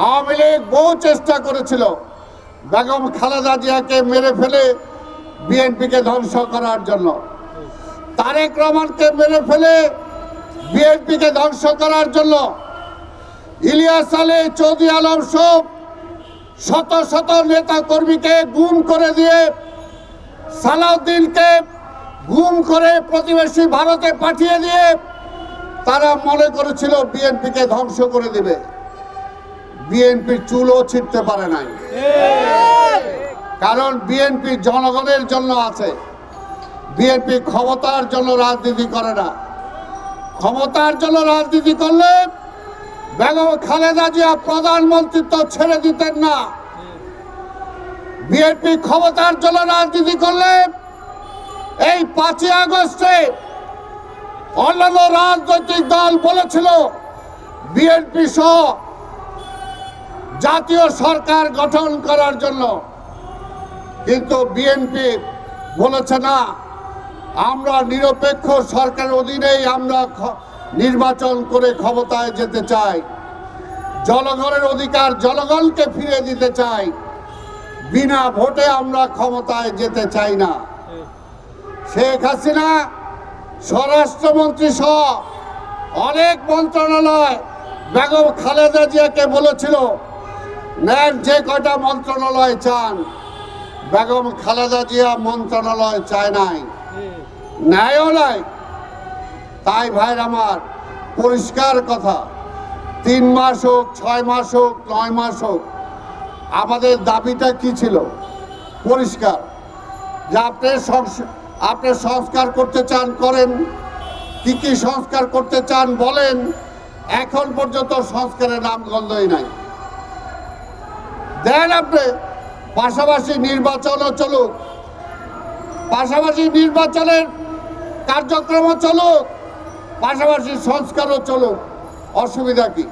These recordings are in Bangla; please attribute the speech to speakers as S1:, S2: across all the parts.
S1: আওয়ামী লীগ বহু চেষ্টা করেছিল বেগম খালেদা জিয়াকে মেরে ফেলে বিএনপিকে ধ্বংস করার জন্য, তারেক রহমানকে মেরে ফেলে বিএনপিকে ধ্বংস করার জন্য, ইলিয়াস আলী, চৌধুরী আলম সব শত শত নেতা কর্মীকে গুম করে দিয়ে, সালাউদ্দিনকে গুম করে প্রতিবেশী ভারতে পাঠিয়ে দিয়ে তারা মনে করেছিল বিএনপিকে ধ্বংস করে দিবে। বিএনপির চুলও ছিঁড়তে পারে নাই, কারণ বিএনপি জনগণের জন্য আছে। বিএনপি ক্ষমতার জন্য রাজনীতি করে না। ক্ষমতার জন্য রাজনীতি করলে বেগম খালেদা জিয়া প্রধানমন্ত্রিত্ব ছেড়ে দিতেন না। বিএনপি ক্ষমতার জন্য রাজনীতি করলে এই 5ই আগস্টে অন্যান্য রাজনৈতিক দল বলেছিল বিএনপি সহ জাতীয় সরকার গঠন করার জন্য, কিন্তু বিএনপি বলেছে না, আমরা নিরপেক্ষ সরকারের অধীনেই আমরা নির্বাচন করে ক্ষমতায় যেতে চাই, জনগণের অধিকার জনগণকে ফিরিয়ে দিতে চাই, বিনা ভোটে আমরা ক্ষমতায় যেতে চাই না। শেখ হাসিনা স্বরাষ্ট্রমন্ত্রী সহ অনেক মন্ত্রণালয় বেগম খালেদা জিয়াকে বলেছিল নেন যে কয়টা মন্ত্রণালয় চান। বেগম খালেদা জিয়া মন্ত্রণালয় চায় নাই, ন্যায়ও নাই। তাই ভাইর আমার পরিষ্কার কথা, 3 মাস হোক, 6 মাস হোক, 9 মাস হোক, আমাদের দাবিটা কি ছিল? পরিষ্কার, যে আপনি সংস্কার করতে চান করেন, কি কি সংস্কার করতে চান বলেন। এখন পর্যন্ত সংস্কারের নামগন্ধই নাই। দেন আপনি পাশাপাশি নির্বাচনও চলুক, পাশাপাশি নির্বাচনের কার্যক্রমও চলুক, পাশাপাশি সংস্কারও চলুক, অসুবিধা কি?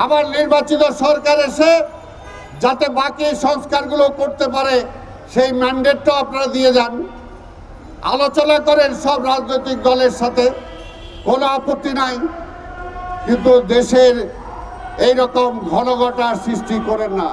S1: আবার নির্বাচিত সরকার এসে যাতে বাকি সংস্কারগুলো করতে পারে সেই ম্যান্ডেটটাও আপনারা দিয়ে যান। আলোচনা করেন সব রাজনৈতিক দলের সাথে, কোনো আপত্তি নাই, কিন্তু দেশের এইরকম ঘনঘটার সৃষ্টি করেন না।